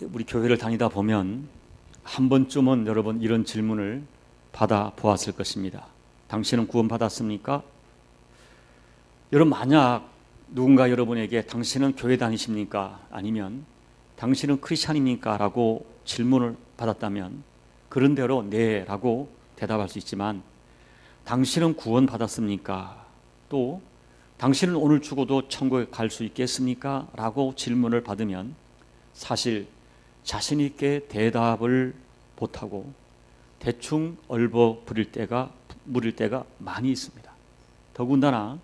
우리 교회를 다니다 보면 한 번쯤은 여러분 이런 질문을 받아 보았을 것입니다. 당신은 구원 받았습니까? 여러분, 만약 누군가 여러분에게 당신은 교회 다니십니까? 아니면 당신은 크리스찬입니까? 라고 질문을 받았다면 그런대로 네 라고 대답할 수 있지만, 당신은 구원 받았습니까? 또 당신은 오늘 죽어도 천국에 갈 수 있겠습니까? 라고 질문을 받으면 사실 자신 있게 대답을 못하고 대충 물을 때가 많이 있습니다. 더군다나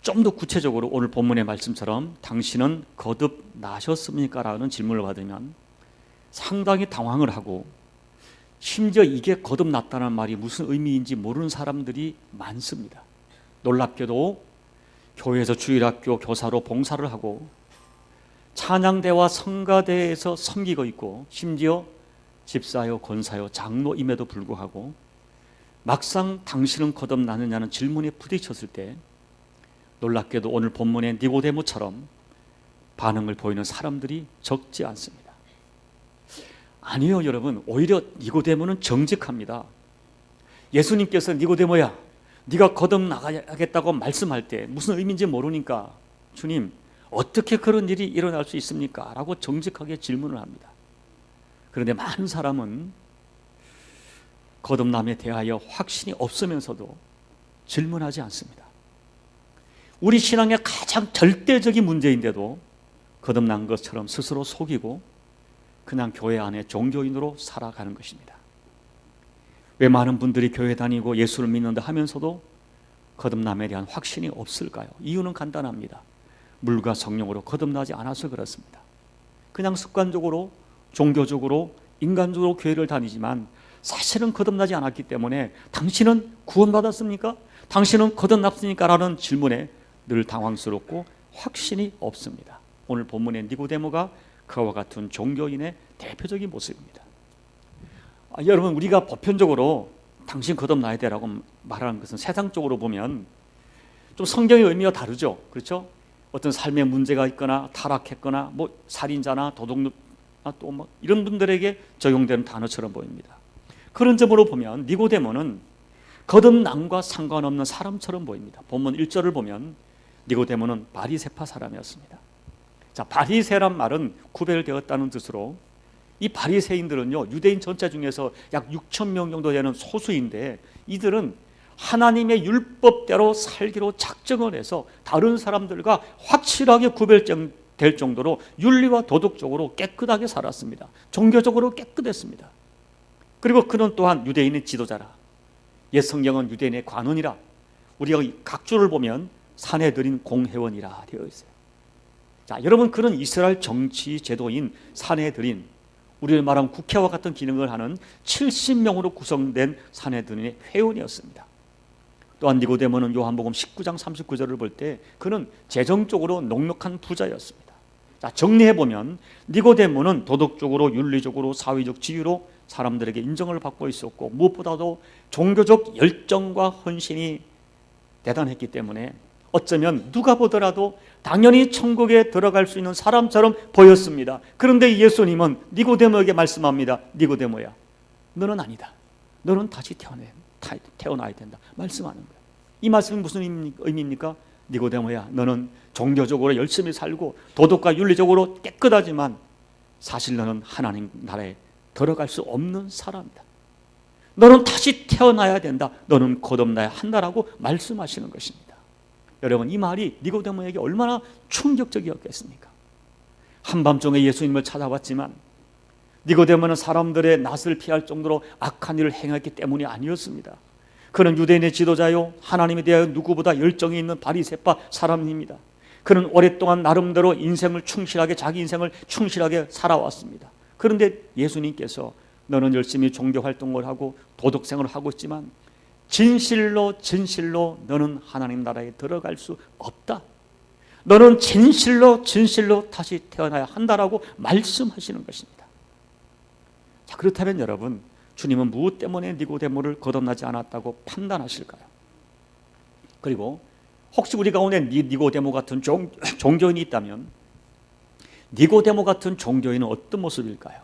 좀 더 구체적으로 오늘 본문의 말씀처럼 당신은 거듭나셨습니까? 라는 질문을 받으면 상당히 당황을 하고, 심지어 이게 거듭났다는 말이 무슨 의미인지 모르는 사람들이 많습니다. 놀랍게도 교회에서 주일학교 교사로 봉사를 하고 찬양대와 성가대에서 섬기고 있고, 심지어 집사요, 권사요, 장로임에도 불구하고 막상 당신은 거듭나느냐는 질문에 부딪혔을 때 놀랍게도 오늘 본문의 니고데모처럼 반응을 보이는 사람들이 적지 않습니다. 아니요, 여러분, 오히려 니고데모는 정직합니다. 예수님께서 니고데모야, 네가 거듭나가야겠다고 말씀할 때 무슨 의미인지 모르니까 주님, 어떻게 그런 일이 일어날 수 있습니까? 라고 정직하게 질문을 합니다. 그런데 많은 사람은 거듭남에 대하여 확신이 없으면서도 질문하지 않습니다. 우리 신앙의 가장 절대적인 문제인데도 거듭난 것처럼 스스로 속이고 그냥 교회 안에 종교인으로 살아가는 것입니다. 왜 많은 분들이 교회 다니고 예수를 믿는다 하면서도 거듭남에 대한 확신이 없을까요? 이유는 간단합니다. 물과 성령으로 거듭나지 않아서 그렇습니다. 그냥 습관적으로, 종교적으로, 인간적으로 교회를 다니지만 사실은 거듭나지 않았기 때문에 당신은 구원받았습니까? 당신은 거듭났습니까? 라는 질문에 늘 당황스럽고 확신이 없습니다. 오늘 본문의 니고데모가 그와 같은 종교인의 대표적인 모습입니다. 여러분, 우리가 보편적으로 당신 거듭나야 되라고 말하는 것은 세상적으로 보면 좀 성경의 의미와 다르죠. 그렇죠? 어떤 삶의 문제가 있거나 타락했거나 살인자나 도둑 또 이런 분들에게 적용되는 단어처럼 보입니다. 그런 점으로 보면 니고데모는 거듭남과 상관없는 사람처럼 보입니다. 본문 1절을 보면 니고데모는 바리새파 사람이었습니다. 자, 바리새란 말은 구별되었다는 뜻으로, 이 바리새인들은요, 유대인 전체 중에서 약 6천 명 정도 되는 소수인데, 이들은 하나님의 율법대로 살기로 작정을 해서 다른 사람들과 확실하게 구별될 정도로 윤리와 도덕적으로 깨끗하게 살았습니다. 종교적으로 깨끗했습니다. 그리고 그는 또한 유대인의 지도자라, 옛 성경은 유대인의 관원이라, 우리가 각주를 보면 산헤드린 공회원이라 되어 있어요. 자, 여러분, 그는 이스라엘 정치 제도인 산헤드린, 우리를 말하면 국회와 같은 기능을 하는 70명으로 구성된 산헤드린의 회원이었습니다. 또한 니고데모는 요한복음 19장 39절을 볼 때 그는 재정적으로 넉넉한 부자였습니다. 자, 정리해보면 니고데모는 도덕적으로, 윤리적으로, 사회적 지위로 사람들에게 인정을 받고 있었고, 무엇보다도 종교적 열정과 헌신이 대단했기 때문에 어쩌면 누가 보더라도 당연히 천국에 들어갈 수 있는 사람처럼 보였습니다. 그런데 예수님은 니고데모에게 말씀합니다. 니고데모야, 너는 아니다. 너는 다시 태어나야 된다 말씀하는 거예요. 이 말씀이 무슨 의미입니까? 니고데모야, 너는 종교적으로 열심히 살고 도덕과 윤리적으로 깨끗하지만 사실 너는 하나님 나라에 들어갈 수 없는 사람이다. 너는 다시 태어나야 된다. 너는 거듭나야 한다라고 말씀하시는 것입니다. 여러분, 이 말이 니고데모에게 얼마나 충격적이었겠습니까? 한밤중에 예수님을 찾아왔지만 니고데모는 사람들의 낯을 피할 정도로 악한 일을 행했기 때문이 아니었습니다. 그는 유대인의 지도자요, 하나님에 대하여 누구보다 열정이 있는 바리새파 사람입니다. 그는 오랫동안 나름대로 자기 인생을 충실하게 살아왔습니다. 그런데 예수님께서 너는 열심히 종교활동을 하고 도덕생활을 하고 있지만 진실로 너는 하나님 나라에 들어갈 수 없다. 너는 진실로 다시 태어나야 한다라고 말씀하시는 것입니다. 자, 그렇다면 여러분, 주님은 무엇 때문에 니고데모를 거듭나지 않았다고 판단하실까요? 그리고 혹시 우리 가운데 니고데모 같은 종교인이 있다면 니고데모 같은 종교인은 어떤 모습일까요?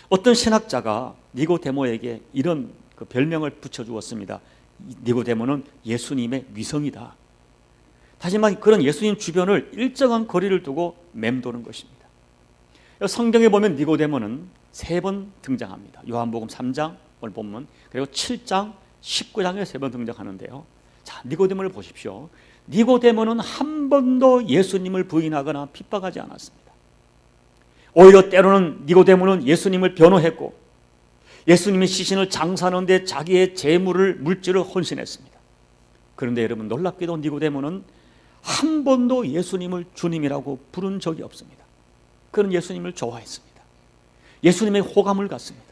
어떤 신학자가 니고데모에게 이런 그 별명을 붙여주었습니다. 니고데모는 예수님의 위성이다. 다시 말해 그런 예수님 주변을 일정한 거리를 두고 맴도는 것입니다. 성경에 보면 니고데모는 3번 등장합니다. 요한복음 3장 오늘 본문, 그리고 7장 19장에 3번 등장하는데요. 자, 니고데모를 보십시오. 니고데모는 한 번도 예수님을 부인하거나 핍박하지 않았습니다. 오히려 때로는 니고데모는 예수님을 변호했고 예수님의 시신을 장사하는데 자기의 재물을 물질을 헌신했습니다. 그런데 여러분, 놀랍게도 니고데모는 한 번도 예수님을 주님이라고 부른 적이 없습니다. 그는 예수님을 좋아했습니다. 예수님의 호감을 갖습니다.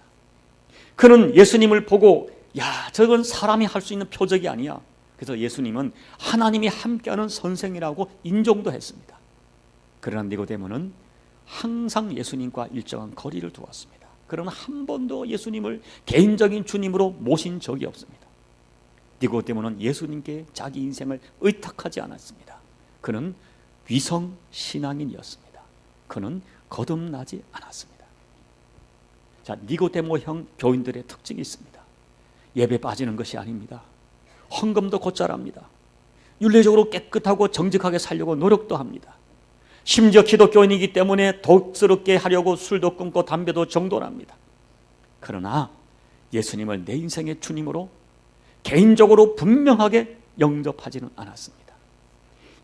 그는 예수님을 보고 야, 저건 사람이 할 수 있는 표적이 아니야. 그래서 예수님은 하나님이 함께하는 선생이라고 인정도 했습니다. 그러나 니고데모는 항상 예수님과 일정한 거리를 두었습니다. 그러나 한 번도 예수님을 개인적인 주님으로 모신 적이 없습니다. 니고데모는 예수님께 자기 인생을 의탁하지 않았습니다. 그는 위성 신앙인이었습니다. 그는 거듭나지 않았습니다. 자, 니고데모형 교인들의 특징이 있습니다. 예배 빠지는 것이 아닙니다. 헌금도 곧잘 합니다. 윤리적으로 깨끗하고 정직하게 살려고 노력도 합니다. 심지어 기독교인이기 때문에 독스럽게 하려고 술도 끊고 담배도 정돈합니다. 그러나 예수님을 내 인생의 주님으로 개인적으로 분명하게 영접하지는 않았습니다.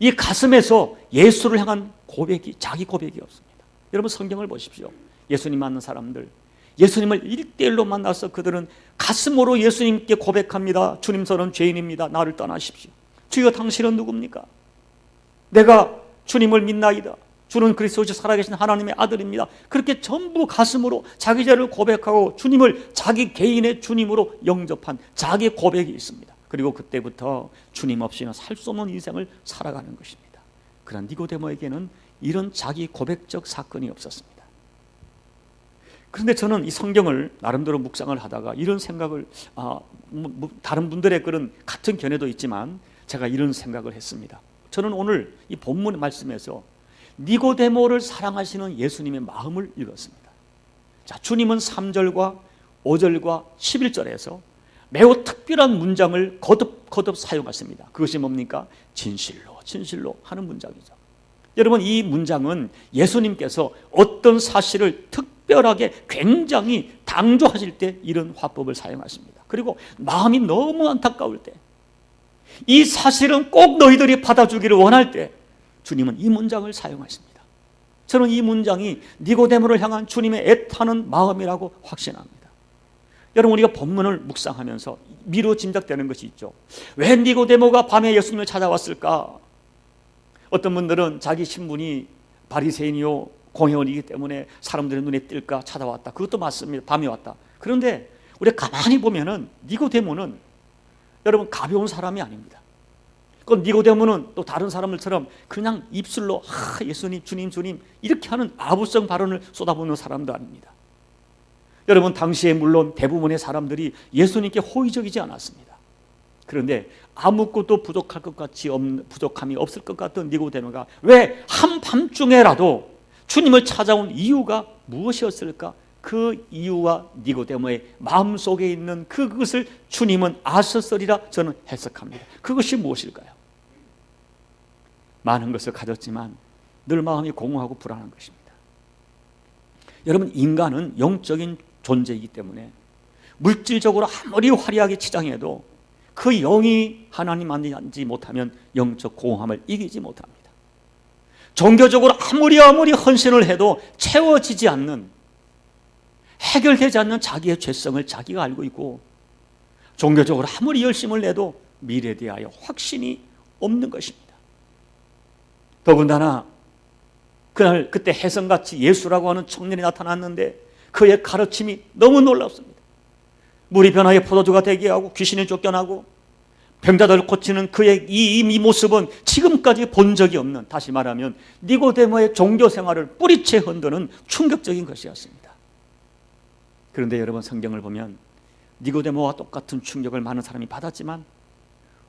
이 가슴에서 예수를 향한 고백이, 자기 고백이 없습니다. 여러분, 성경을 보십시오. 예수님 만난 사람들, 예수님을 1대1로 만나서 그들은 가슴으로 예수님께 고백합니다. 주님, 저는 죄인입니다. 나를 떠나십시오. 주여, 당신은 누굽니까? 내가 주님을 믿나이다. 주는 그리스도시 살아계신 하나님의 아들입니다. 그렇게 전부 가슴으로 자기 죄를 고백하고 주님을 자기 개인의 주님으로 영접한 자기 고백이 있습니다. 그리고 그때부터 주님 없이는 살 수 없는 인생을 살아가는 것입니다. 그러나 니고데모에게는 이런 자기 고백적 사건이 없었습니다. 그런데 저는 이 성경을 나름대로 묵상을 하다가 이런 생각을, 다른 분들의 그런 같은 견해도 있지만 제가 이런 생각을 했습니다. 저는 오늘 이 본문 말씀에서 니고데모를 사랑하시는 예수님의 마음을 읽었습니다. 자, 주님은 3절과 5절과 11절에서 매우 특별한 문장을 거듭 사용하십니다. 그것이 뭡니까? 진실로, 진실로 하는 문장이죠. 여러분, 이 문장은 예수님께서 어떤 사실을 특별하게 굉장히 당조하실 때 이런 화법을 사용하십니다. 그리고 마음이 너무 안타까울 때, 이 사실은 꼭 너희들이 받아주기를 원할 때 주님은 이 문장을 사용하십니다. 저는 이 문장이 니고데모를 향한 주님의 애타는 마음이라고 확신합니다. 여러분, 우리가 본문을 묵상하면서 미루어 짐작되는 것이 있죠. 왜 니고데모가 밤에 예수님을 찾아왔을까? 어떤 분들은 자기 신분이 바리새인이요 공회원이기 때문에 사람들의 눈에 띌까 찾아왔다. 그것도 맞습니다. 밤에 왔다. 그런데 우리가 가만히 보면은 니고데모는 여러분, 가벼운 사람이 아닙니다. 그 니고데모는 또 다른 사람들처럼 그냥 입술로 예수님, 주님, 주님 이렇게 하는 아부성 발언을 쏟아붓는 사람도 아닙니다. 여러분, 당시에 물론 대부분의 사람들이 예수님께 호의적이지 않았습니다. 그런데 아무것도 부족함이 없을 것 같던 니고데모가 왜 한밤중에라도 주님을 찾아온 이유가 무엇이었을까? 그 이유와 니고데모의 마음속에 있는 그것을 주님은 아셨으리라 저는 해석합니다. 그것이 무엇일까요? 많은 것을 가졌지만 늘 마음이 공허하고 불안한 것입니다. 여러분, 인간은 영적인 존재이기 때문에 물질적으로 아무리 화려하게 치장해도 그 영이 하나님 만나지 못하면 영적 공허함을 이기지 못합니다. 종교적으로 아무리 헌신을 해도 채워지지 않는, 해결되지 않는 자기의 죄성을 자기가 알고 있고, 종교적으로 아무리 열심을 내도 미래에 대하여 확신이 없는 것입니다. 더군다나 그때 혜성같이 예수라고 하는 청년이 나타났는데 그의 가르침이 너무 놀랍습니다. 물이 변하여 포도주가 되게 하고 귀신이 쫓겨나고 병자들을 고치는 그의 이 모습은 지금까지 본 적이 없는, 다시 말하면 니고데모의 종교 생활을 뿌리채 흔드는 충격적인 것이었습니다. 그런데 여러분, 성경을 보면 니고데모와 똑같은 충격을 많은 사람이 받았지만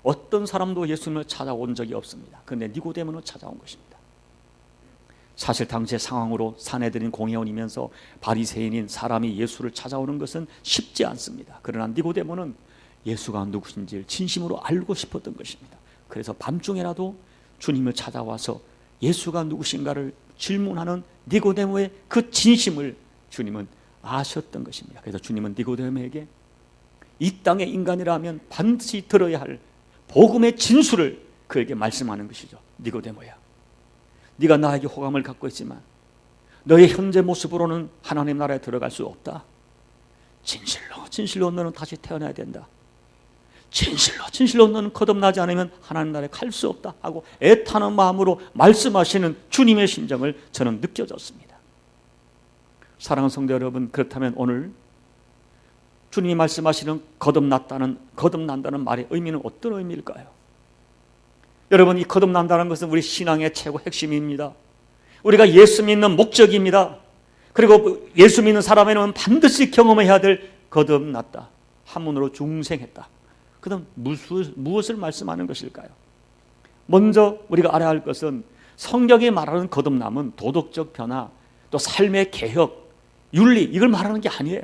어떤 사람도 예수님을 찾아온 적이 없습니다. 그런데 니고데모는 찾아온 것입니다. 사실 당시의 상황으로 사내들인 공회원이면서 바리새인인 사람이 예수를 찾아오는 것은 쉽지 않습니다. 그러나 니고데모는 예수가 누구신지를 진심으로 알고 싶었던 것입니다. 그래서 밤중에라도 주님을 찾아와서 예수가 누구신가를 질문하는 니고데모의 그 진심을 주님은 아셨던 것입니다. 그래서 주님은 니고데모에게 이 땅의 인간이라면 반드시 들어야 할 복음의 진수를 그에게 말씀하는 것이죠. 니고데모야, 네가 나에게 호감을 갖고 있지만 너의 현재 모습으로는 하나님 나라에 들어갈 수 없다. 진실로 너는 다시 태어나야 된다. 진실로 너는 거듭나지 않으면 하나님 나라에 갈 수 없다 하고 애타는 마음으로 말씀하시는 주님의 심정을 저는 느껴졌습니다. 사랑하는 성도 여러분, 그렇다면 오늘 주님이 말씀하시는 거듭난다는 말의 의미는 어떤 의미일까요? 여러분, 이 거듭난다는 것은 우리 신앙의 최고 핵심입니다. 우리가 예수 믿는 목적입니다. 그리고 예수 믿는 사람에는 반드시 경험해야 될 거듭났다, 한문으로 중생했다. 그다음 무엇을 말씀하는 것일까요? 먼저 우리가 알아야 할 것은 성경이 말하는 거듭남은 도덕적 변화, 또 삶의 개혁, 윤리, 이걸 말하는 게 아니에요.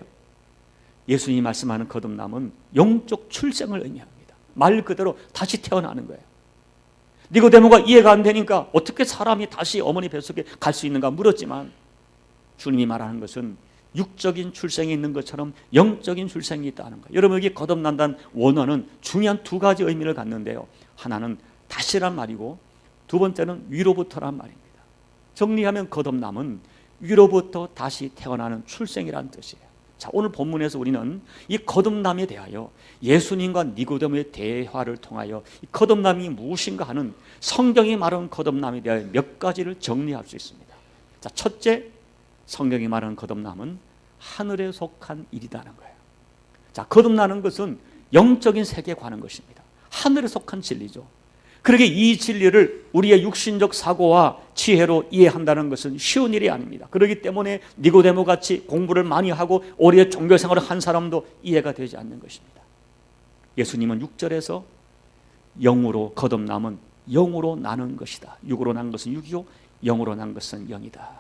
예수님이 말씀하는 거듭남은 영적 출생을 의미합니다. 말 그대로 다시 태어나는 거예요. 니고데모가 이해가 안 되니까 어떻게 사람이 다시 어머니 뱃속에 갈 수 있는가 물었지만 주님이 말하는 것은 육적인 출생이 있는 것처럼 영적인 출생이 있다는 거예요. 여러분, 여기 거듭난다는 원어는 중요한 두 가지 의미를 갖는데요. 하나는 다시란 말이고 두 번째는 위로부터란 말입니다. 정리하면 거듭남은 위로부터 다시 태어나는 출생이라는 뜻이에요. 자, 오늘 본문에서 우리는 이 거듭남에 대하여 예수님과 니고데모의 대화를 통하여 이 거듭남이 무엇인가 하는 성경이 말하는 거듭남에 대하여 몇 가지를 정리할 수 있습니다. 자, 첫째, 성경이 말하는 거듭남은 하늘에 속한 일이라는 거예요. 자, 거듭나는 것은 영적인 세계에 관한 것입니다. 하늘에 속한 진리죠. 그러게 이 진리를 우리의 육신적 사고와 지혜로 이해한다는 것은 쉬운 일이 아닙니다. 그렇기 때문에 니고데모 같이 공부를 많이 하고 오래 종교 생활을 한 사람도 이해가 되지 않는 것입니다. 예수님은 6절에서 영으로 거듭남은 영으로 나는 것이다. 육으로 난 것은 육이요, 영으로 난 것은 영이다.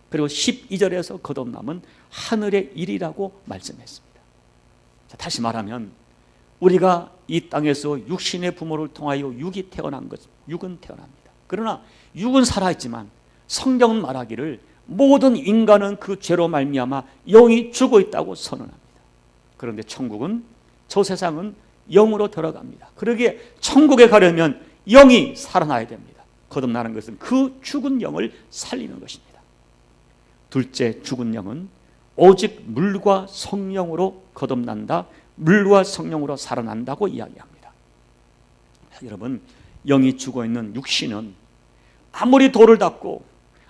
그리고 12절에서 거듭남은 하늘의 일이라고 말씀했습니다. 자, 다시 말하면 우리가 이 땅에서 육신의 부모를 통하여 육이 태어난 것, 육은 태어납니다. 그러나 육은 살아있지만 성경은 말하기를 모든 인간은 그 죄로 말미암아 영이 죽어 있다고 선언합니다. 그런데 천국은, 저 세상은 영으로 들어갑니다. 그러기에 천국에 가려면 영이 살아나야 됩니다. 거듭나는 것은 그 죽은 영을 살리는 것입니다. 둘째, 죽은 영은 오직 물과 성령으로 거듭난다, 물과 성령으로 살아난다고 이야기합니다. 여러분, 영이 죽어있는 육신은 아무리 돌을 닦고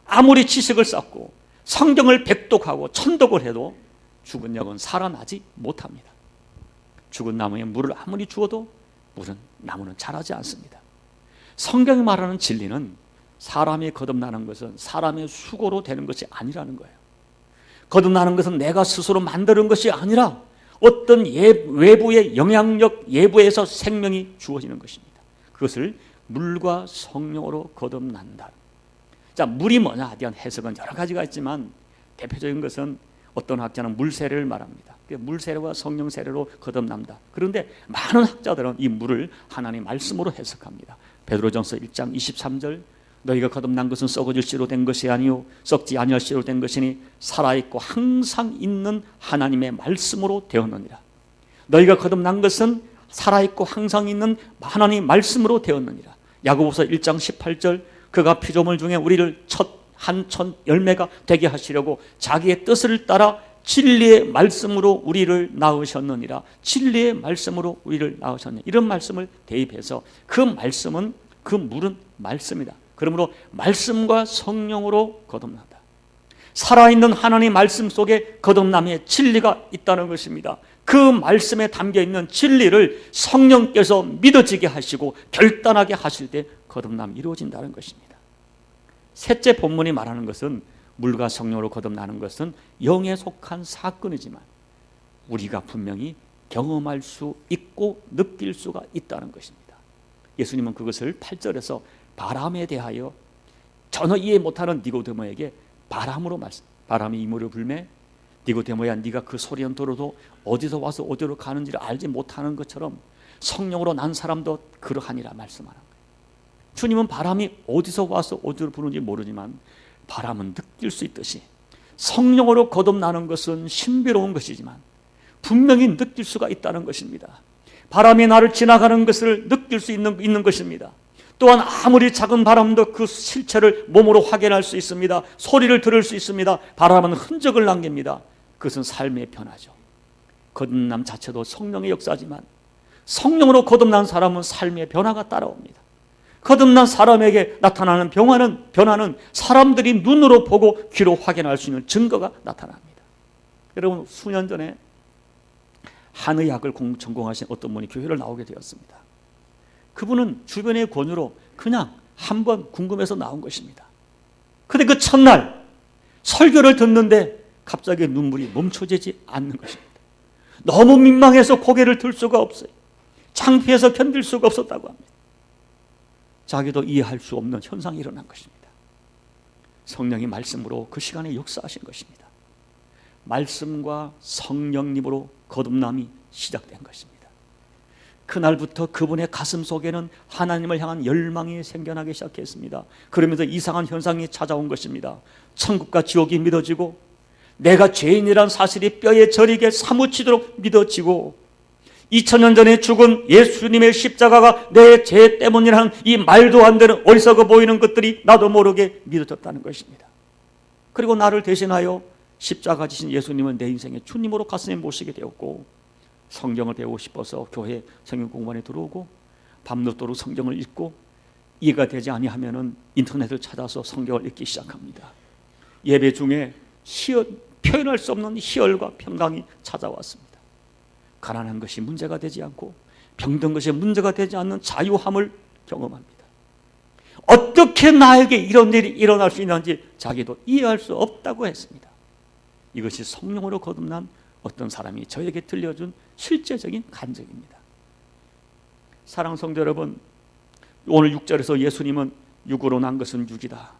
아무리 지식을 쌓고 성경을 백독하고 천독을 해도 죽은 영은 살아나지 못합니다. 죽은 나무에 물을 아무리 주어도 나무는 자라지 않습니다. 성경이 말하는 진리는 사람이 거듭나는 것은 사람의 수고로 되는 것이 아니라는 거예요. 거듭나는 것은 내가 스스로 만드는 것이 아니라 어떤 외부의 영향력, 외부에서 생명이 주어지는 것입니다. 그것을 물과 성령으로 거듭난다. 자, 물이 뭐냐 대한 해석은 여러 가지가 있지만 대표적인 것은 어떤 학자는 물 세례를 말합니다. 물 세례와 성령 세례로 거듭난다. 그런데 많은 학자들은 이 물을 하나님의 말씀으로 해석합니다. 베드로전서 1장 23절, 너희가 거듭난 것은 썩어질 씨로 된 것이 아니요 썩지 아니할 씨로 된 것이니 살아있고 항상 있는 하나님의 말씀으로 되었느니라. 너희가 거듭난 것은 살아있고 항상 있는 하나님의 말씀으로 되었느니라. 야고보서 1장 18절, 그가 피조물 중에 우리를 한 열매가 되게 하시려고 자기의 뜻을 따라 진리의 말씀으로 우리를 낳으셨느니라. 진리의 말씀으로 우리를 낳으셨느니라. 이런 말씀을 대입해서 그 말씀은, 그 물은 말씀이다. 그러므로 말씀과 성령으로 거듭난다. 살아있는 하나님의 말씀 속에 거듭남의 진리가 있다는 것입니다. 그 말씀에 담겨있는 진리를 성령께서 믿어지게 하시고 결단하게 하실 때 거듭남이 이루어진다는 것입니다. 셋째, 본문이 말하는 것은 물과 성령으로 거듭나는 것은 영에 속한 사건이지만 우리가 분명히 경험할 수 있고 느낄 수가 있다는 것입니다. 예수님은 그것을 8절에서 바람에 대하여 전혀 이해 못하는 니고데모에게 바람으로 말씀. 바람이 이모를 불매 니고데모야, 네가 그 소리는 들어도 어디서 와서 어디로 가는지를 알지 못하는 것처럼 성령으로 난 사람도 그러하니라 말씀하는 거예요. 주님은 바람이 어디서 와서 어디로 부는지 모르지만 바람은 느낄 수 있듯이 성령으로 거듭나는 것은 신비로운 것이지만 분명히 느낄 수가 있다는 것입니다. 바람이 나를 지나가는 것을 느낄 수 있는 것입니다. 또한 아무리 작은 바람도 그 실체를 몸으로 확인할 수 있습니다. 소리를 들을 수 있습니다. 바람은 흔적을 남깁니다. 그것은 삶의 변화죠. 거듭남 자체도 성령의 역사지만 성령으로 거듭난 사람은 삶의 변화가 따라옵니다. 거듭난 사람에게 나타나는 변화는 사람들이 눈으로 보고 귀로 확인할 수 있는 증거가 나타납니다. 여러분, 수년 전에 한의학을 전공하신 어떤 분이 교회를 나오게 되었습니다. 그분은 주변의 권유로 그냥 한번 궁금해서 나온 것입니다. 그런데 그 첫날 설교를 듣는데 갑자기 눈물이 멈춰지지 않는 것입니다. 너무 민망해서 고개를 들 수가 없어요. 창피해서 견딜 수가 없었다고 합니다. 자기도 이해할 수 없는 현상이 일어난 것입니다. 성령이 말씀으로 그 시간에 역사하신 것입니다. 말씀과 성령님으로 거듭남이 시작된 것입니다. 그날부터 그분의 가슴 속에는 하나님을 향한 열망이 생겨나기 시작했습니다. 그러면서 이상한 현상이 찾아온 것입니다. 천국과 지옥이 믿어지고 내가 죄인이란 사실이 뼈에 저리게 사무치도록 믿어지고 2000년 전에 죽은 예수님의 십자가가 내 죄 때문이라는 이 말도 안 되는 어리석어 보이는 것들이 나도 모르게 믿어졌다는 것입니다. 그리고 나를 대신하여 십자가 지신 예수님은 내 인생의 주님으로 가슴에 모시게 되었고 성경을 배우고 싶어서 교회 성경 공부반에 들어오고 밤늦도록 성경을 읽고 이해가 되지 아니하면은 인터넷을 찾아서 성경을 읽기 시작합니다. 예배 중에 표현할 수 없는 희열과 평강이 찾아왔습니다. 가난한 것이 문제가 되지 않고 병든 것이 문제가 되지 않는 자유함을 경험합니다. 어떻게 나에게 이런 일이 일어날 수 있는지 자기도 이해할 수 없다고 했습니다. 이것이 성령으로 거듭난 어떤 사람이 저에게 들려준 실제적인 간증입니다. 사랑하는 성도 여러분, 오늘 6절에서 예수님은 육으로 난 것은 육이다,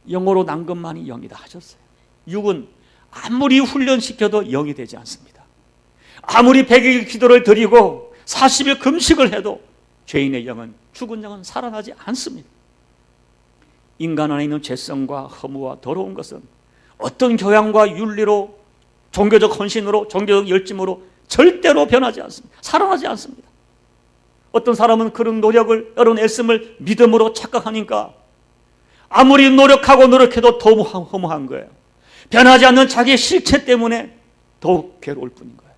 영으로 난 것만이 영이다 하셨어요. 육은 아무리 훈련시켜도 영이 되지 않습니다. 아무리 100일 기도를 드리고 40일 금식을 해도 죄인의 영은, 죽은 영은 살아나지 않습니다. 인간 안에 있는 죄성과 허무와 더러운 것은 어떤 교양과 윤리로, 종교적 헌신으로, 종교적 열심으로 절대로 변하지 않습니다. 살아나지 않습니다. 어떤 사람은 그런 노력을, 그런 애씀을 믿음으로 착각하니까 아무리 노력해도 더욱 허무한 거예요. 변하지 않는 자기의 실체 때문에 더욱 괴로울 뿐인 거예요.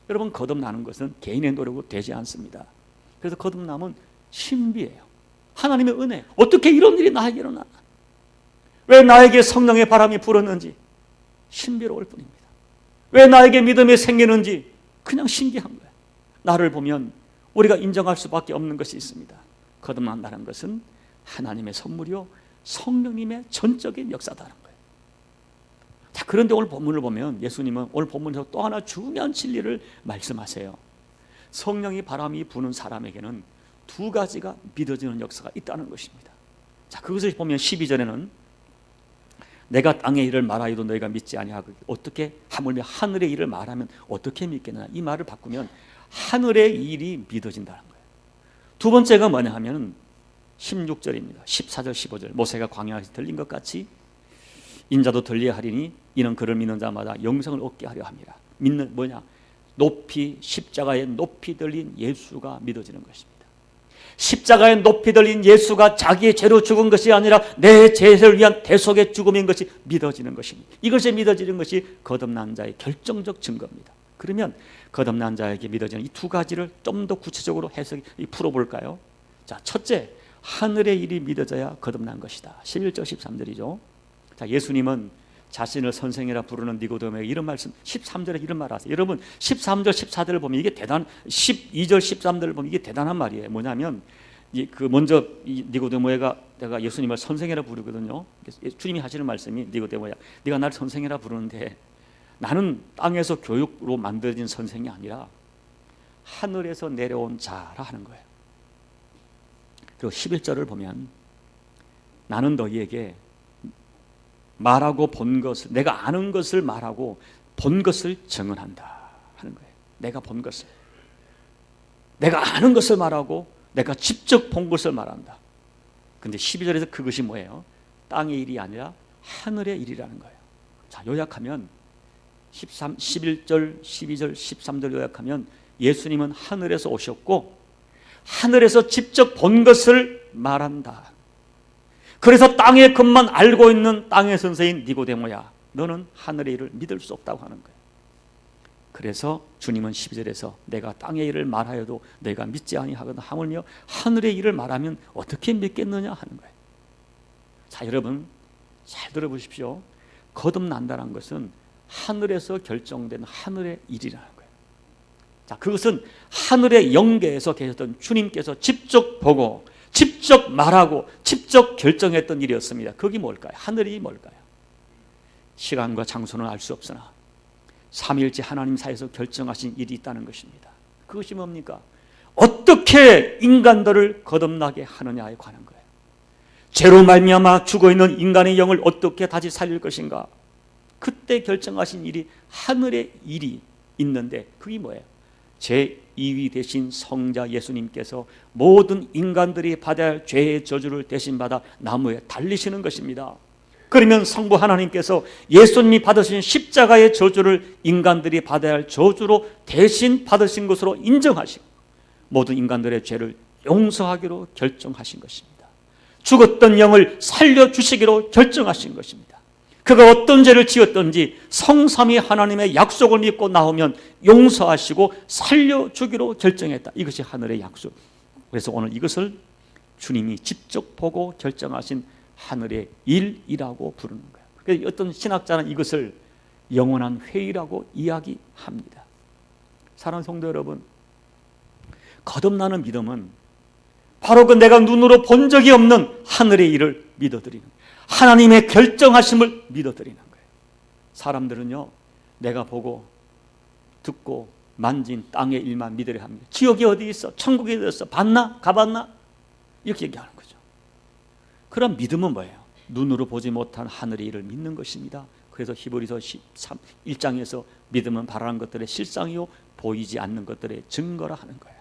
여러분, 거듭나는 것은 개인의 노력으로 되지 않습니다. 그래서 거듭남은 신비예요. 하나님의 은혜. 어떻게 이런 일이 나에게 일어나? 왜 나에게 성령의 바람이 불었는지 신비로울 뿐입니다. 왜 나에게 믿음이 생기는지 그냥 신기한 거예요. 나를 보면 우리가 인정할 수밖에 없는 것이 있습니다. 거듭난다는 것은 하나님의 선물이요 성령님의 전적인 역사다는 거예요. 자, 그런데 오늘 본문을 보면 예수님은 오늘 본문에서 또 하나 중요한 진리를 말씀하세요. 성령이 바람이 부는 사람에게는 두 가지가 믿어지는 역사가 있다는 것입니다. 자, 그것을 보면 12절에는 내가 땅의 일을 말하여도 너희가 믿지 아니하고 어떻게 하물며 하늘의 일을 말하면 어떻게 믿겠느냐, 이 말을 바꾸면 하늘의 일이 믿어진다는 거예요. 두 번째가 뭐냐 하면 16절입니다. 14절 15절 모세가 광야에서 들린 것 같이 인자도 들리야 하리니 이는 그를 믿는 자마다 영생을 얻게 하려 함이라. 믿는 뭐냐? 높이, 십자가에 높이 들린 예수가 믿어지는 것입니다. 십자가에 높이 들린 예수가 자기의 죄로 죽은 것이 아니라 내 죄를 위한 대속의 죽음인 것이 믿어지는 것입니다. 이것이 믿어지는 것이 거듭난 자의 결정적 증거입니다. 그러면 거듭난 자에게 믿어지는 이 두 가지를 좀 더 구체적으로 풀어볼까요? 자, 첫째, 하늘의 일이 믿어져야 거듭난 것이다. 11절 13절이죠. 자, 예수님은 자신을 선생이라 부르는 니고데모에게 이런 말씀, 13절에 이런 말 하세요. 여러분, 13절 14절을 보면 이게 12절 13절을 보면 이게 대단한 말이에요. 뭐냐면 먼저 니고데모가 내가 예수님을 선생이라 부르거든요. 주님이 하시는 말씀이 니고데모야, 네가 나를 선생이라 부르는데 나는 땅에서 교육으로 만들어진 선생이 아니라 하늘에서 내려온 자라 하는 거예요. 그리고 11절을 보면 나는 너희에게 말하고 본 것을, 내가 아는 것을 말하고 본 것을 증언한다 하는 거예요. 내가 본 것을, 내가 아는 것을 말하고 내가 직접 본 것을 말한다. 근데 12절에서 그것이 뭐예요? 땅의 일이 아니라 하늘의 일이라는 거예요. 자, 요약하면 11절, 12절, 13절 요약하면 예수님은 하늘에서 오셨고 하늘에서 직접 본 것을 말한다. 그래서 땅의 것만 알고 있는 땅의 선생인 니고데모야, 너는 하늘의 일을 믿을 수 없다고 하는 거예요. 그래서 주님은 12절에서 내가 땅의 일을 말하여도 내가 믿지 아니하거든 하물며 하늘의 일을 말하면 어떻게 믿겠느냐 하는 거예요. 자, 여러분 잘 들어보십시오. 거듭난다는 것은 하늘에서 결정된 하늘의 일이라는 거예요. 자, 그것은 하늘의 영계에서 계셨던 주님께서 직접 보고 직접 말하고 직접 결정했던 일이었습니다. 그게 뭘까요? 하늘이 뭘까요? 시간과 장소는 알 수 없으나 삼위일체 하나님 사이에서 결정하신 일이 있다는 것입니다. 그것이 뭡니까? 어떻게 인간들을 거듭나게 하느냐에 관한 거예요. 죄로 말미암아 죽어있는 인간의 영을 어떻게 다시 살릴 것인가? 그때 결정하신 일이 하늘의 일이 있는데 그게 뭐예요? 제2위 되신 성자 예수님께서 모든 인간들이 받아야 할 죄의 저주를 대신 받아 나무에 달리시는 것입니다. 그러면 성부 하나님께서 예수님이 받으신 십자가의 저주를 인간들이 받아야 할 저주로 대신 받으신 것으로 인정하시고 모든 인간들의 죄를 용서하기로 결정하신 것입니다. 죽었던 영을 살려주시기로 결정하신 것입니다. 그가 어떤 죄를 지었든지 성삼위 하나님의 약속을 믿고 나오면 용서하시고 살려주기로 결정했다. 이것이 하늘의 약속. 그래서 오늘 이것을 주님이 직접 보고 결정하신 하늘의 일이라고 부르는 거예요. 그래서 어떤 신학자는 이것을 영원한 회의라고 이야기합니다. 사랑하는 성도 여러분, 거듭나는 믿음은 바로 그 내가 눈으로 본 적이 없는 하늘의 일을 믿어드리는 거예요. 하나님의 결정하심을 믿어드리는 거예요. 사람들은요, 내가 보고 듣고 만진 땅의 일만 믿으려 합니다. 지옥이 어디 있어? 천국이 어디 있어? 봤나? 가봤나? 이렇게 얘기하는 거죠. 그런 믿음은 뭐예요? 눈으로 보지 못한 하늘의 일을 믿는 것입니다. 그래서 히브리서 1장에서 믿음은 바라는 것들의 실상이요 보이지 않는 것들의 증거라 하는 거예요.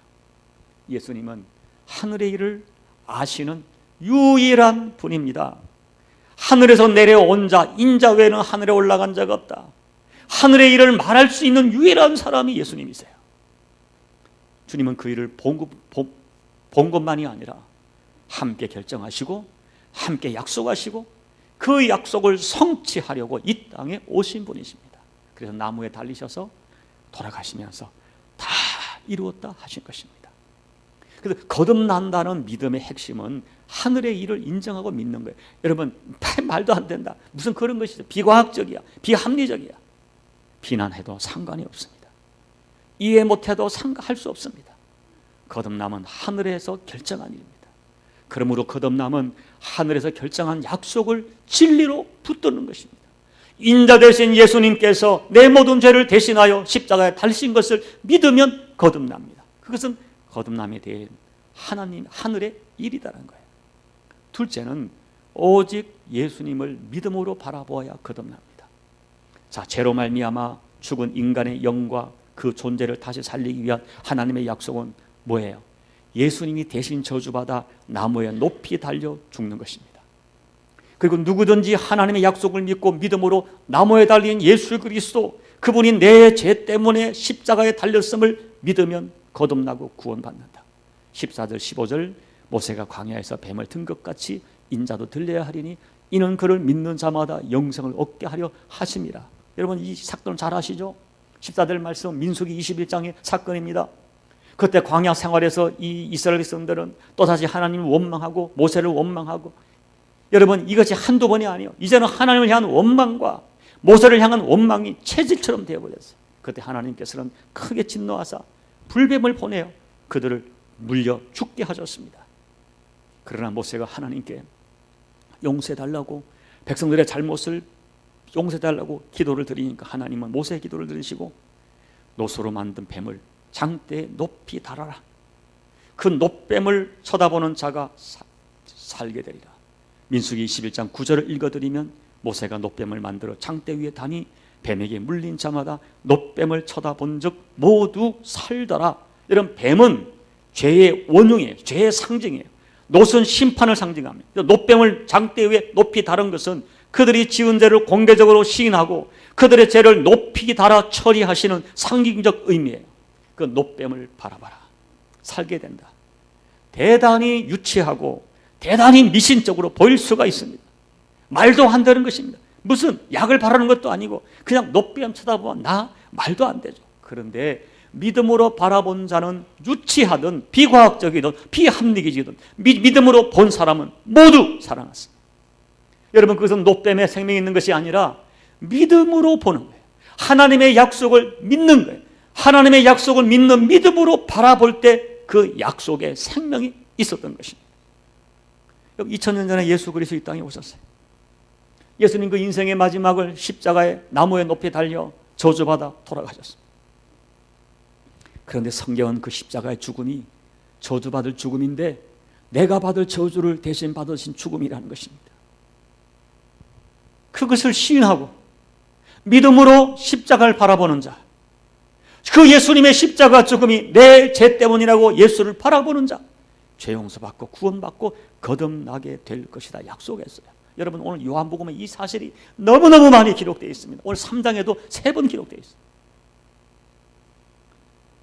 예수님은 하늘의 일을 아시는 유일한 분입니다. 하늘에서 내려온 자, 인자 외에는 하늘에 올라간 자가 없다. 하늘의 일을 말할 수 있는 유일한 사람이 예수님이세요. 주님은 그 일을 본 것만이 아니라 함께 결정하시고 함께 약속하시고 그 약속을 성취하려고 이 땅에 오신 분이십니다. 그래서 나무에 달리셔서 돌아가시면서 다 이루었다 하신 것입니다. 그래서 거듭난다는 믿음의 핵심은 하늘의 일을 인정하고 믿는 거예요. 여러분, 말도 안 된다, 무슨 그런 것이죠. 비과학적이야, 비합리적이야. 비난해도 상관이 없습니다. 이해 못해도 할 수 없습니다. 거듭남은 하늘에서 결정한 일입니다. 그러므로 거듭남은 하늘에서 결정한 약속을 진리로 붙드는 것입니다. 인자 대신 예수님께서 내 모든 죄를 대신하여 십자가에 달리신 것을 믿으면 거듭납니다. 그것은 거듭남에 대한 하늘의 일이라는 거예요. 둘째는 오직 예수님을 믿음으로 바라보아야 거듭납니다. 자, 죄로 말미암아 죽은 인간의 영과 그 존재를 다시 살리기 위한 하나님의 약속은 뭐예요? 예수님이 대신 저주받아 나무에 높이 달려 죽는 것입니다. 그리고 누구든지 하나님의 약속을 믿고 믿음으로 나무에 달린 예수 그리스도, 그분이 내 죄 때문에 십자가에 달렸음을 믿으면 거듭나고 구원받는다. 14절 15절 모세가 광야에서 뱀을 든 것 같이 인자도 들려야 하리니 이는 그를 믿는 자마다 영생을 얻게 하려 하심이라. 여러분, 이 사건을 잘 아시죠? 14절 말씀 민수기 21장의 사건입니다. 그때 광야 생활에서 이 이스라엘 백성들은 또다시 하나님을 원망하고 모세를 원망하고, 여러분 이것이 한두 번이 아니에요. 이제는 하나님을 향한 원망과 모세를 향한 원망이 체질처럼 되어버렸어요. 그때 하나님께서는 크게 진노하사 불뱀을 보내어 그들을 물려 죽게 하셨습니다. 그러나 모세가 하나님께 용서해달라고, 백성들의 잘못을 용서해달라고 기도를 드리니까 하나님은 모세의 기도를 들으시고 노소로 만든 뱀을 장대에 높이 달아라. 그 높뱀을 쳐다보는 자가 살게 되리라. 민수기 21장 9절을 읽어드리면 모세가 놋뱀을 만들어 장대 위에 다니 뱀에게 물린 자마다 놋뱀을 쳐다본 적 모두 살더라. 이런 뱀은 죄의 원흉이에요. 죄의 상징이에요. 놋은 심판을 상징합니다. 놋뱀을 장대 위에 높이 다른 것은 그들이 지은 죄를 공개적으로 시인하고 그들의 죄를 높이 달아 처리하시는 상징적 의미예요. 그 놋뱀을 바라봐라. 살게 된다. 대단히 유치하고 대단히 미신적으로 보일 수가 있습니다. 말도 안 되는 것입니다. 무슨 약을 바라는 것도 아니고 그냥 놋뱀 쳐다보면 나 말도 안 되죠. 그런데 믿음으로 바라본 자는 유치하든 비과학적이든 비합리적이든 믿음으로 본 사람은 모두 살아났습니다. 여러분, 그것은 놋뱀에 생명이 있는 것이 아니라 믿음으로 보는 거예요. 하나님의 약속을 믿는 거예요. 하나님의 약속을 믿는 믿음으로 바라볼 때 그 약속에 생명이 있었던 것입니다. 2000년 전에 예수 그리스도 이 땅에 오셨어요. 예수님 그 인생의 마지막을 십자가에 나무에 높이 달려 저주받아 돌아가셨습니다. 그런데 성경은 그 십자가의 죽음이 저주받을 죽음인데 내가 받을 저주를 대신 받으신 죽음이라는 것입니다. 그것을 시인하고 믿음으로 십자가를 바라보는 자, 그 예수님의 십자가 죽음이 내 죄 때문이라고 예수를 바라보는 자, 죄 용서받고 구원받고 거듭나게 될 것이다 약속했어요. 여러분, 오늘 요한복음에 이 사실이 너무너무 많이 기록되어 있습니다. 오늘 3장에도 3번 기록되어 있습니다.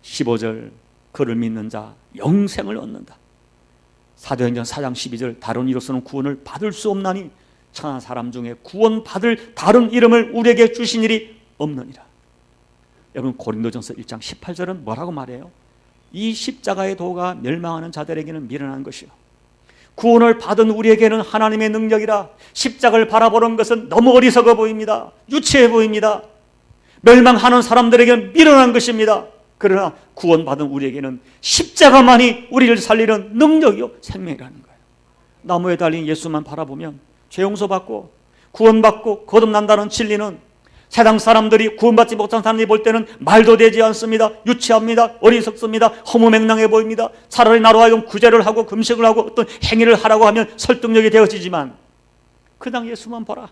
15절, 그를 믿는 자 영생을 얻는다. 사도행전 4장 12절, 다른 이로서는 구원을 받을 수 없나니 천하 사람 중에 구원받을 다른 이름을 우리에게 주신 일이 없느니라. 여러분, 고린도전서 1장 18절은 뭐라고 말해요? 이 십자가의 도가 멸망하는 자들에게는 미련한 것이요 구원을 받은 우리에게는 하나님의 능력이라. 십자가를 바라보는 것은 너무 어리석어 보입니다. 유치해 보입니다. 멸망하는 사람들에게는 미련한 것입니다. 그러나 구원받은 우리에게는 십자가만이 우리를 살리는 능력이요 생명이라는 거예요. 나무에 달린 예수만 바라보면 죄 용서받고 구원받고 거듭난다는 진리는 세상 사람들이 구원받지 못한 사람들이 볼 때는 말도 되지 않습니다. 유치합니다. 어리석습니다. 허무맹랑해 보입니다. 차라리 나로 하여금 구제를 하고 금식을 하고 어떤 행위를 하라고 하면 설득력이 되어지지만 그냥 예수만 봐라.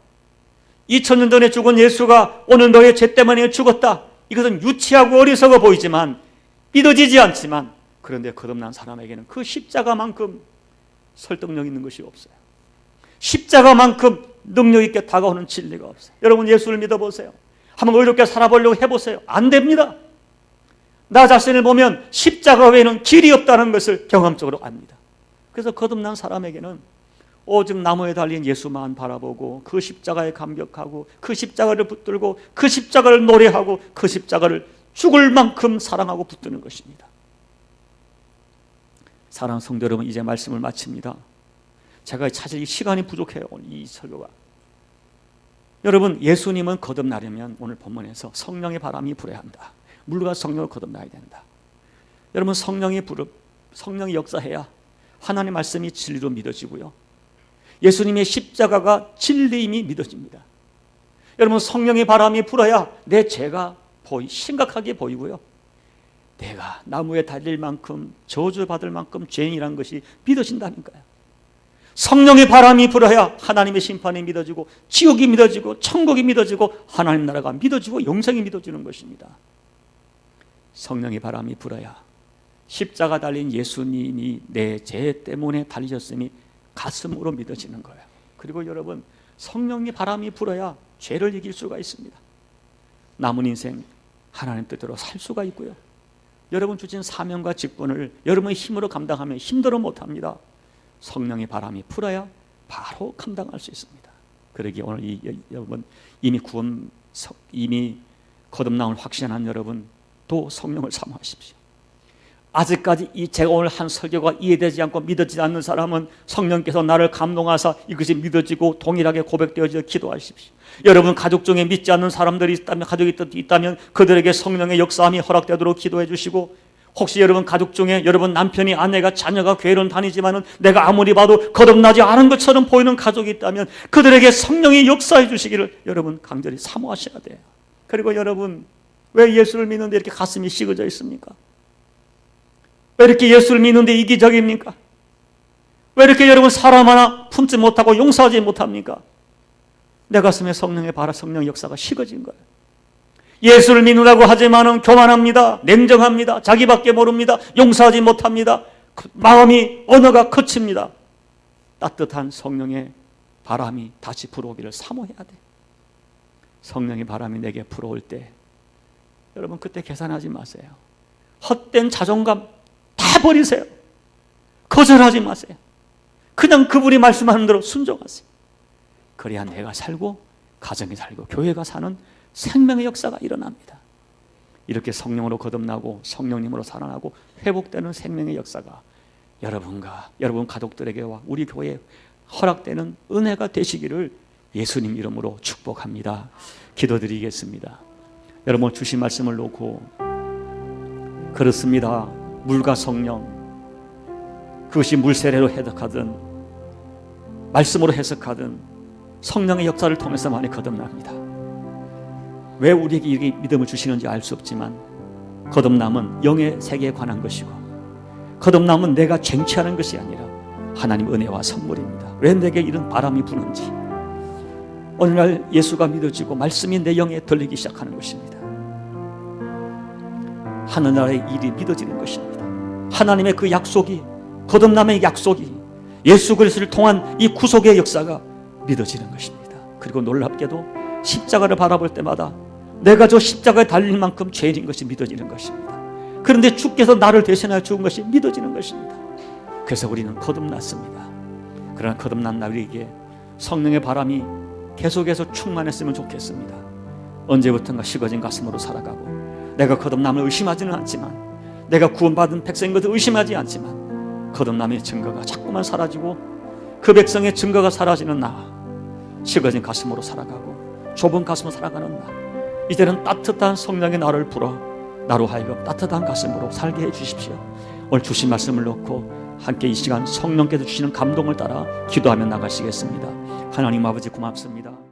2000년 전에 죽은 예수가 오늘 너의 죄 때문에 죽었다. 이것은 유치하고 어리석어 보이지만 믿어지지 않지만 그런데 거듭난 사람에게는 그 십자가만큼 설득력 있는 것이 없어요. 십자가만큼 능력 있게 다가오는 진리가 없어요. 여러분, 예수를 믿어보세요. 한번 의롭게 살아보려고 해보세요. 안 됩니다. 나 자신을 보면 십자가 외에는 길이 없다는 것을 경험적으로 압니다. 그래서 거듭난 사람에게는 오직 나무에 달린 예수만 바라보고 그 십자가에 감격하고 그 십자가를 붙들고 그 십자가를 노래하고 그 십자가를 죽을 만큼 사랑하고 붙드는 것입니다. 사랑하는 성도 여러분, 이제 말씀을 마칩니다. 제가 사실 시간이 부족해요. 오늘 이 설교가. 여러분, 예수님은 거듭나려면 오늘 본문에서 성령의 바람이 불어야 한다. 물과 성령을 거듭나야 된다. 여러분, 성령이 역사해야 하나님의 말씀이 진리로 믿어지고요. 예수님의 십자가가 진리임이 믿어집니다. 여러분, 성령의 바람이 불어야 내 죄가 심각하게 보이고요. 내가 나무에 달릴 만큼 저주받을 만큼 죄인이라는 것이 믿어진다니까요. 성령의 바람이 불어야 하나님의 심판이 믿어지고 지옥이 믿어지고 천국이 믿어지고 하나님 나라가 믿어지고 영생이 믿어지는 것입니다. 성령의 바람이 불어야 십자가 달린 예수님이 내 죄 때문에 달리셨음이 가슴으로 믿어지는 거예요. 그리고 여러분, 성령의 바람이 불어야 죄를 이길 수가 있습니다. 남은 인생 하나님 뜻대로 살 수가 있고요. 여러분 주신 사명과 직분을 여러분의 힘으로 감당하면 힘들어 못합니다. 성령의 바람이 불어야 바로 감당할 수 있습니다. 그러기에 오늘 여러분 이미 거듭남을 확신한 여러분 또 성령을 사모하십시오. 아직까지 제가 오늘 한 설교가 이해되지 않고 믿어지지 않는 사람은 성령께서 나를 감동하사 이것이 믿어지고 동일하게 고백되어져 기도하십시오. 여러분 가족 중에 믿지 않는 사람들이 있다면, 가족이 있다면 그들에게 성령의 역사함이 허락되도록 기도해 주시고, 혹시 여러분 가족 중에 여러분 남편이, 아내가, 자녀가 교회는 다니지만은 내가 아무리 봐도 거듭나지 않은 것처럼 보이는 가족이 있다면 그들에게 성령이 역사해 주시기를 여러분 간절히 사모하셔야 돼요. 그리고 여러분, 왜 예수를 믿는데 이렇게 가슴이 식어져 있습니까? 왜 이렇게 예수를 믿는데 이기적입니까? 왜 이렇게 여러분 사람 하나 품지 못하고 용서하지 못합니까? 내 가슴에 성령의 역사가 식어진 거예요. 예수를 믿는다고 하지만은 교만합니다. 냉정합니다. 자기밖에 모릅니다. 용서하지 못합니다. 마음이 언어가 거칩니다. 따뜻한 성령의 바람이 다시 불어오기를 사모해야 돼. 성령의 바람이 내게 불어올 때 여러분 그때 계산하지 마세요. 헛된 자존감 다 버리세요. 거절하지 마세요. 그냥 그분이 말씀하는 대로 순종하세요. 그래야 내가 살고 가정이 살고 교회가 사는 생명의 역사가 일어납니다. 이렇게 성령으로 거듭나고 성령님으로 살아나고 회복되는 생명의 역사가 여러분과 여러분 가족들에게와 우리 교회에 허락되는 은혜가 되시기를 예수님 이름으로 축복합니다. 기도드리겠습니다. 여러분 주신 말씀을 놓고 그렇습니다. 물과 성령, 그것이 물세례로 해석하든 말씀으로 해석하든 성령의 역사를 통해서 많이 거듭납니다. 왜 우리에게 이 믿음을 주시는지 알 수 없지만 거듭남은 영의 세계에 관한 것이고 거듭남은 내가 쟁취하는 것이 아니라 하나님 은혜와 선물입니다. 왜 내게 이런 바람이 부는지 어느 날 예수가 믿어지고 말씀이 내 영에 들리기 시작하는 것입니다. 하늘나라의 일이 믿어지는 것입니다. 하나님의 그 약속이, 거듭남의 약속이, 예수 그리스도를 통한 이 구속의 역사가 믿어지는 것입니다. 그리고 놀랍게도 십자가를 바라볼 때마다 내가 저 십자가에 달릴 만큼 죄인인 것이 믿어지는 것입니다. 그런데 주께서 나를 대신하여 죽은 것이 믿어지는 것입니다. 그래서 우리는 거듭났습니다. 그러나 거듭난 나에게 성령의 바람이 계속해서 충만했으면 좋겠습니다. 언제부턴가 식어진 가슴으로 살아가고 내가 거듭남을 의심하지는 않지만 내가 구원받은 백성인 것을 의심하지 않지만 거듭남의 증거가 자꾸만 사라지고 그 백성의 증거가 사라지는 나, 식어진 가슴으로 살아가고 좁은 가슴으로 살아가는 나, 이제는 따뜻한 성령의 나를 불어 나로 하여금 따뜻한 가슴으로 살게 해주십시오. 오늘 주신 말씀을 놓고 함께 이 시간 성령께서 주시는 감동을 따라 기도하며 나가시겠습니다. 하나님 아버지 고맙습니다.